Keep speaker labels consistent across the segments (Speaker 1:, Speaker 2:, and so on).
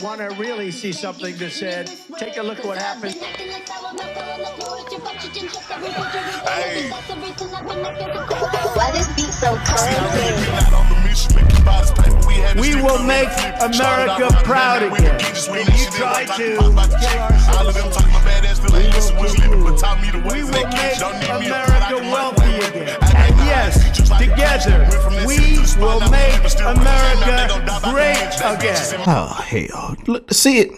Speaker 1: Want to really see something that said, take a look at what happened.
Speaker 2: Hey.
Speaker 3: Why this beat so cold?
Speaker 1: We will make America proud again. And you try to kill our We will make America wealthy again. And yes, together, we will make America great again.
Speaker 4: Oh, hell. Look, see it.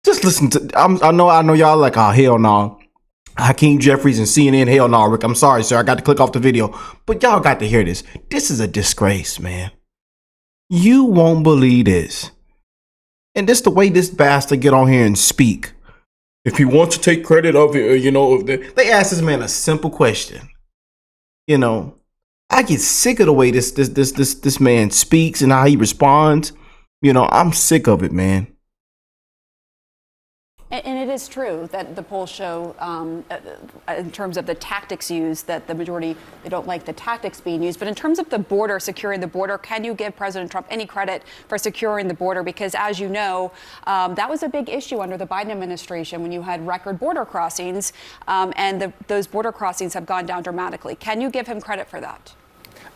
Speaker 4: Just listen to, I know y'all like, oh, hell no. Hakeem Jeffries and CNN, hell no, Rick. I'm sorry, sir. I got to click off the video. But y'all got to hear this. This is a disgrace, man. You won't believe this. And this the way this bastard get on here and speak. If he wants to take credit of it, you know, they asked this man a simple question. You know, I get sick of the way this man speaks and how he responds. You know, I'm sick of it, man.
Speaker 5: And it is true that the polls show, in terms of the tactics used, that the majority, they don't like the tactics being used. But in terms of the border, securing the border, can you give President Trump any credit for securing the border? Because as you know, that was a big issue under the Biden administration when you had record border crossings, and those border crossings have gone down dramatically. Can you give him credit for that?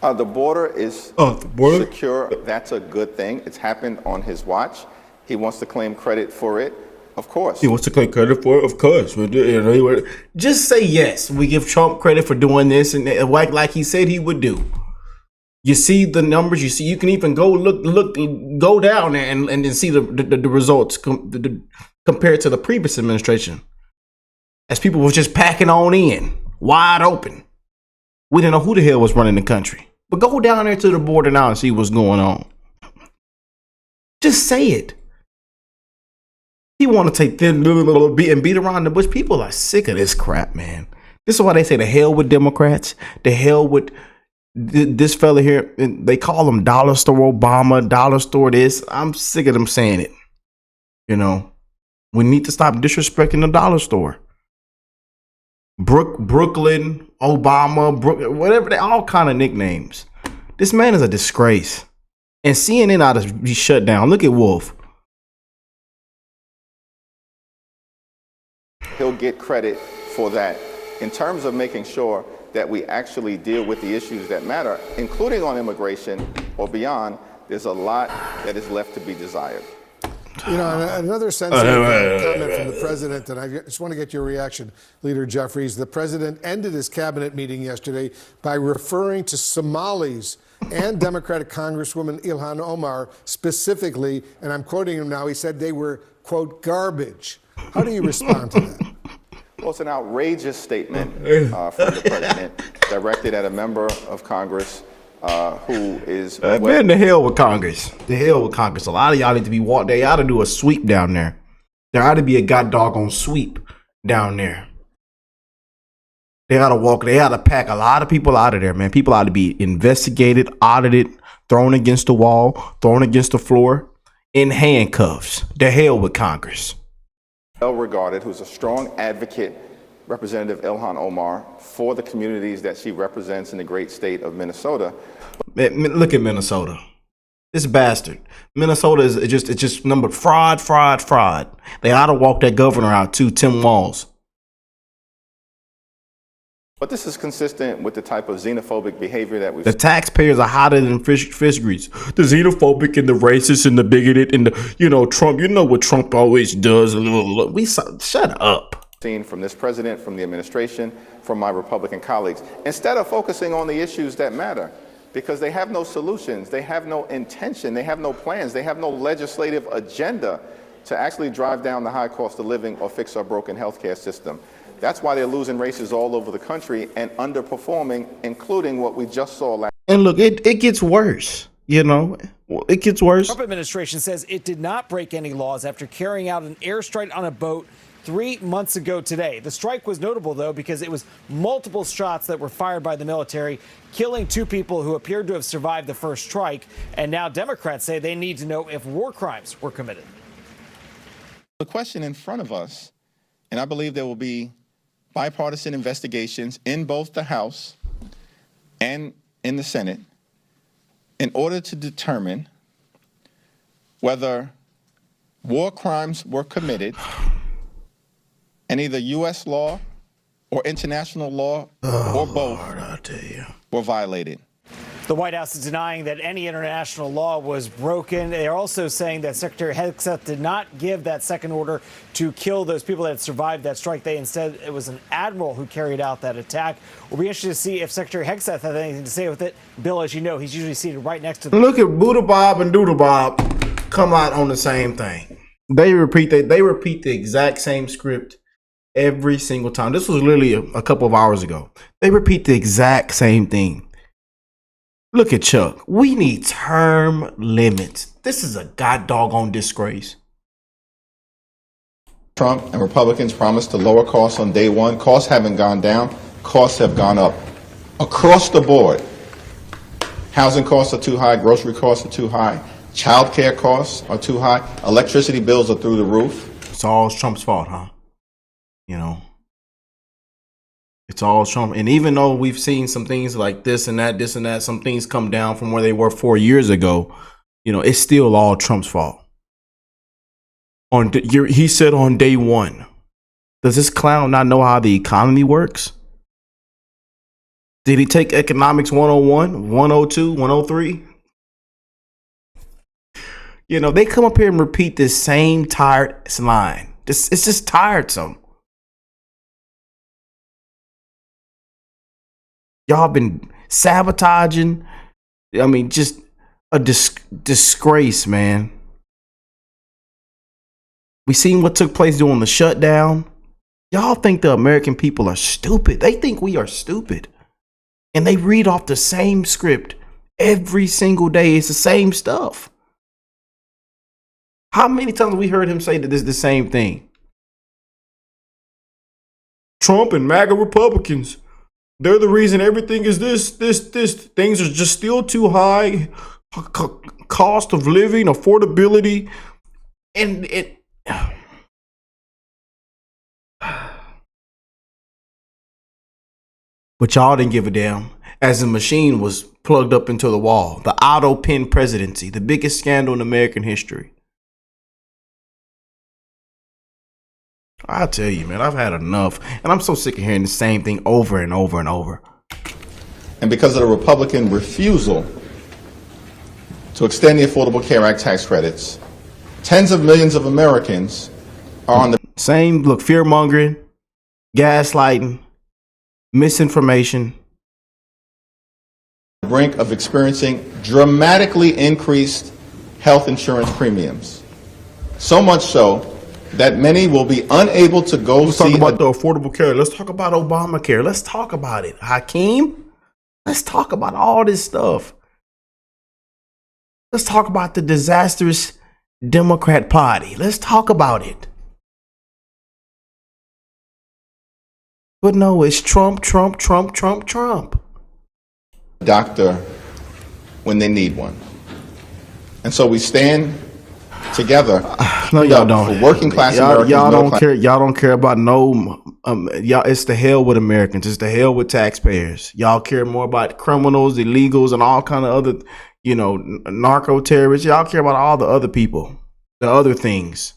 Speaker 2: The border is secure. That's a good thing. It's happened on his watch. He wants to claim credit for it. Of course.
Speaker 4: He wants to claim credit for it, of course. You know, just say yes. We give Trump credit for doing this and like he said he would do. You see the numbers. You see, you can even go go down and see the results compared to the previous administration. As people were just packing on in, wide open. We didn't know who the hell was running the country. But go down there to the border now and see what's going on. Just say it. He want to take them and beat around the bush. People are sick of this crap, man. This is why they say the hell with Democrats. The hell with this fella here. They call him Dollar Store Obama, Dollar Store this. I'm sick of them saying it. You know, we need to stop disrespecting the dollar store. Brooklyn, Obama, whatever, they all kind of nicknames. This man is a disgrace. And CNN ought to be shut down. Look at Wolf.
Speaker 2: He'll get credit for that. In terms of making sure that we actually deal with the issues that matter, including on immigration or beyond, there's a lot that is left to be desired.
Speaker 6: You know, another sensitive comment from the president, and I just want to get your reaction, Leader Jeffries. The president ended his cabinet meeting yesterday by referring to Somalis and Democratic Congresswoman Ilhan Omar specifically, and I'm quoting him now, he said they were, quote, garbage. How do you respond to that?
Speaker 2: Well, it's an outrageous statement from the president directed at a member of Congress who is...
Speaker 4: man, the hell with Congress. The hell with Congress. A lot of y'all need to be walked. They ought to do a sweep down there. There ought to be a god doggone sweep down there. They ought to walk. They ought to pack a lot of people out of there, man. People ought to be investigated, audited, thrown against the wall, thrown against the floor, in handcuffs. The hell with Congress.
Speaker 2: Well-regarded, who's a strong advocate, Representative Ilhan Omar, for the communities that she represents in the great state of Minnesota.
Speaker 4: Look at Minnesota. This bastard. Minnesota is just number fraud. They ought to walk that governor out too, Tim Walz.
Speaker 2: But this is consistent with the type of xenophobic behavior that we've
Speaker 4: The taxpayers are hotter than fish grease. The xenophobic and the racist and the bigoted and the, you know, Trump. You know what Trump always does. Shut up.
Speaker 2: Seen from this president, from the administration, from my Republican colleagues, instead of focusing on the issues that matter, because they have no solutions, they have no intention, they have no plans, they have no legislative agenda to actually drive down the high cost of living or fix our broken healthcare system. That's why they're losing races all over the country and underperforming, including what we just saw last.
Speaker 4: And look, it gets worse. You know, it gets worse.
Speaker 7: The Trump administration says it did not break any laws after carrying out an airstrike on a boat 3 months ago today. The strike was notable, though, because it was multiple shots that were fired by the military, killing 2 people who appeared to have survived the first strike. And now Democrats say they need to know if war crimes were committed.
Speaker 2: The question in front of us, and I believe there will be bipartisan investigations in both the House and in the Senate in order to determine whether war crimes were committed and either U.S. law or international law or both were violated.
Speaker 7: The White House is denying that any international law was broken. They are also saying that Secretary Hegseth did not give that second order to kill those people that had survived that strike. Instead, it was an admiral who carried out that attack. We'll be interested to see if Secretary Hegseth has anything to say with it. Bill, as you know, he's usually seated right next to the...
Speaker 4: Look at Buddha Bob and Doodle Bob come out on the same thing. They repeat the exact same script every single time. This was literally a couple of hours ago. They repeat the exact same thing. Look at Chuck. We need term limits. This is a god doggone disgrace.
Speaker 2: Trump and Republicans promised to lower costs on day one. Costs haven't gone down. Costs have gone up across the board. Housing costs are too high. Grocery costs are too high. Child care costs are too high. Electricity bills are through the roof.
Speaker 4: It's all Trump's fault, huh? You know, it's all Trump. And even though we've seen some things like this and that, some things come down from where they were 4 years ago, you know, it's still all Trump's fault. He said on day one, does this clown not know how the economy works? Did he take economics 101, 102, 103? You know, they come up here and repeat this same tired line. It's just tiresome. Y'all been sabotaging. I mean, just a disgrace, man. We seen what took place during the shutdown. Y'all think the American people are stupid. They think we are stupid. And they read off the same script every single day. It's the same stuff. How many times have we heard him say that this is the same thing? Trump and MAGA Republicans. They're the reason everything is this. Things are just still too high. Cost of living, affordability. And it. But y'all didn't give a damn as the machine was plugged up into the wall. The auto pen presidency, the biggest scandal in American history. I'll tell you, man, I've had enough. And I'm so sick of hearing the same thing over and over and over.
Speaker 2: And because of the Republican refusal to extend the Affordable Care Act tax credits, tens of millions of Americans are on the
Speaker 4: same, look, fear-mongering, gaslighting, misinformation.
Speaker 2: brink of experiencing dramatically increased health insurance premiums. So much so that many will be unable to go
Speaker 4: Let's
Speaker 2: see
Speaker 4: talk about the Affordable Care. Let's talk about Obamacare. Let's talk about it. Hakeem, let's talk about all this stuff. Let's talk about the disastrous Democrat Party. Let's talk about it. But no, it's Trump, Trump, Trump, Trump, Trump.
Speaker 2: doctor when they need one. And so we stand together.
Speaker 4: No, y'all don't.
Speaker 2: For working class Americans.
Speaker 4: Y'all don't care. Y'all don't care about no. Y'all. It's the hell with Americans. It's the hell with taxpayers. Y'all care more about criminals, illegals, and all kind of other, narco terrorists. Y'all care about all the other people, the other things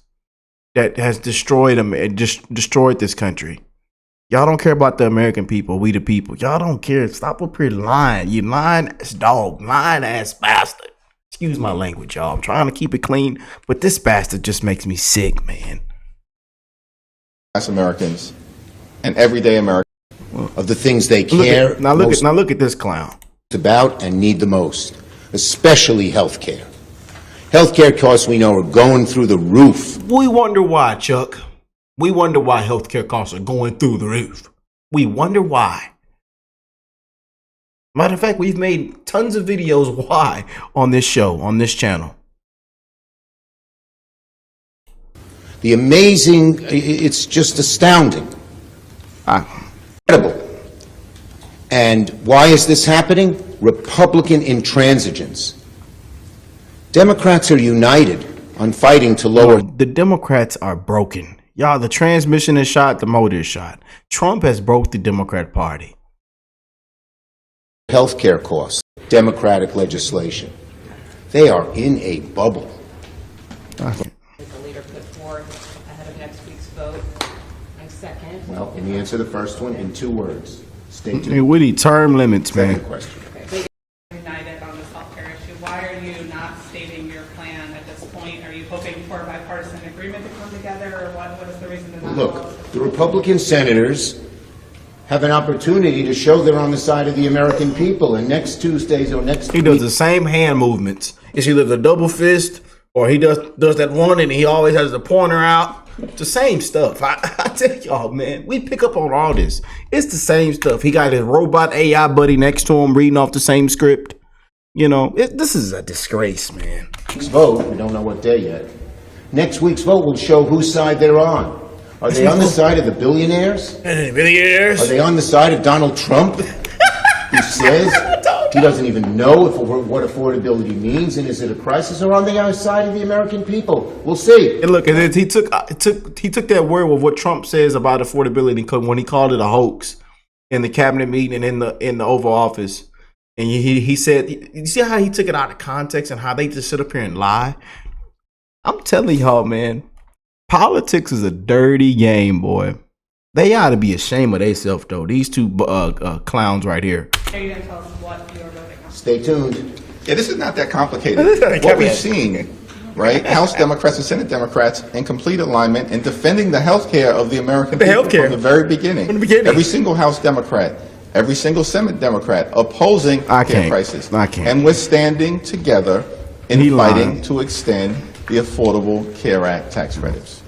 Speaker 4: that has destroyed them and destroyed this country. Y'all don't care about the American people, we the people. Y'all don't care. Stop up here lying. You lying ass dog, lying ass bastard. Excuse my language, y'all. I'm trying to keep it clean, but this bastard just makes me sick, man.
Speaker 2: Class Americans and everyday Americans.
Speaker 3: Of the things they care
Speaker 4: Now look at this clown.
Speaker 3: about and need the most, especially health care. Health care costs, we know, are going through the roof.
Speaker 4: We wonder why, Chuck. We wonder why healthcare costs are going through the roof. We wonder why. Matter of fact, we've made tons of videos why on this show, on this channel.
Speaker 3: It's just astounding. Incredible. And why is this happening? Republican intransigence. Democrats are united on fighting to lower.
Speaker 4: The Democrats are broken. Y'all, the transmission is shot, the motor is shot. Trump has broke the Democrat Party.
Speaker 3: Health care costs, Democratic legislation. They are in a bubble.
Speaker 8: the leader put forth ahead of next week's vote. I second.
Speaker 3: Well, can you answer the first one in 2 words? Stay tuned.
Speaker 4: Hey, we need term limits,
Speaker 3: Second
Speaker 4: man.
Speaker 3: question.
Speaker 9: United on this healthcare issue. Why are you not stating your plan at this point? Are you hoping for a bipartisan agreement to come together, or what is the reason to not?
Speaker 3: Look, the Republican senators have an opportunity to show they're on the side of the American people, and next Tuesdays or next
Speaker 4: He does the same hand movements. It's either the double fist or he does that one and he always has the pointer out. It's the same stuff. I tell y'all, man, we pick up on all this. It's the same stuff. He got his robot AI buddy next to him reading off the same script. You know, this is a disgrace, man.
Speaker 3: week's vote, we don't know what day yet. Next week's vote will show whose side they're on. Are they on the side of the billionaires?
Speaker 4: Billionaires?
Speaker 3: Are they on the side of Donald Trump, who says he doesn't even know what affordability means, and is it a crisis, or on the other side of the American people? We'll see.
Speaker 4: And look, and he took that word with what Trump says about affordability when he called it a hoax in the cabinet meeting and in the Oval Office. And he said, you see how he took it out of context and how they just sit up here and lie? I'm telling y'all, man, politics is a dirty game, boy. They ought to be ashamed of themselves, though. These two clowns right here.
Speaker 9: Are you going to tell us what you are voting on?
Speaker 3: Stay tuned.
Speaker 2: Yeah, this is not that complicated. What we've seen, right? House Democrats and Senate Democrats in complete alignment in defending the health care of the American people from the very beginning.
Speaker 4: From the beginning.
Speaker 2: Every single House Democrat, every single Senate Democrat opposing care prices.
Speaker 4: I can't.
Speaker 2: And we're standing together in
Speaker 4: He
Speaker 2: fighting
Speaker 4: lying.
Speaker 2: to extend the Affordable Care Act tax credits.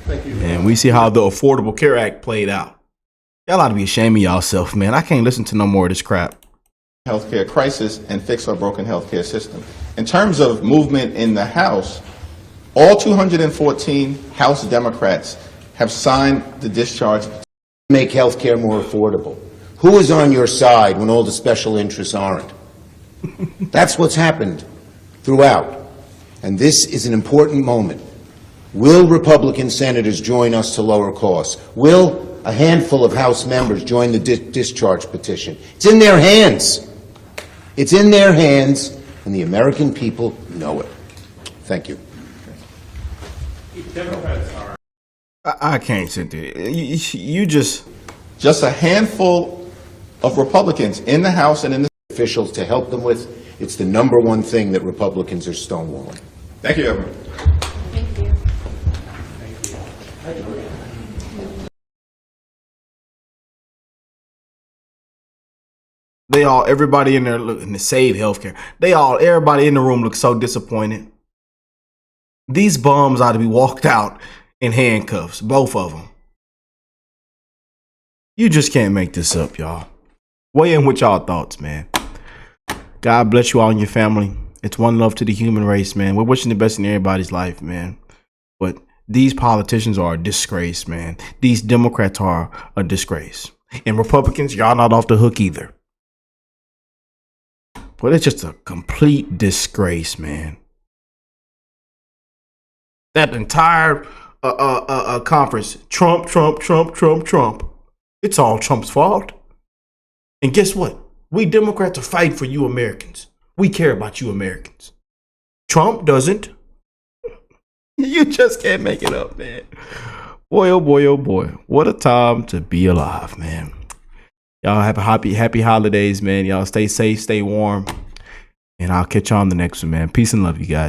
Speaker 4: And we see how the Affordable Care Act played out. Y'all ought to be ashamed of y'allself, man. I can't listen to no more of this crap.
Speaker 2: Healthcare crisis and fix our broken healthcare system. In terms of movement in the House, all 214 House Democrats have signed the discharge.
Speaker 3: Make health care more affordable. Who is on your side when all the special interests aren't? That's what's happened throughout. And this is an important moment. Will Republican senators join us to lower costs? Will a handful of House members join the discharge petition? It's in their hands. It's in their hands, and the American people know it. Thank you.
Speaker 4: I can't sit there. You just
Speaker 2: a handful of Republicans in the House and in the
Speaker 3: Officials to help them with. It's the #1 thing that Republicans are stonewalling.
Speaker 2: Thank you, everyone.
Speaker 8: Thank you.
Speaker 4: everybody in there looking to save healthcare. Everybody in the room looks so disappointed. These bums ought to be walked out in handcuffs, both of them. You just can't make this up, y'all. Weigh in with y'all thoughts, man. God bless you all and your family. It's one love to the human race, man. We're wishing the best in everybody's life, man. But these politicians are a disgrace, man. These Democrats are a disgrace. And Republicans, y'all not off the hook either. But it's just a complete disgrace, man. That entire conference, Trump. It's all Trump's fault. And guess what? We Democrats are fighting for you Americans. We care about you Americans. Trump doesn't. You just can't make it up, man. Boy, oh boy, oh boy. What a time to be alive, man. Y'all have a happy holidays, man. Y'all stay safe, stay warm. And I'll catch you on the next one, man. Peace and love, you guys.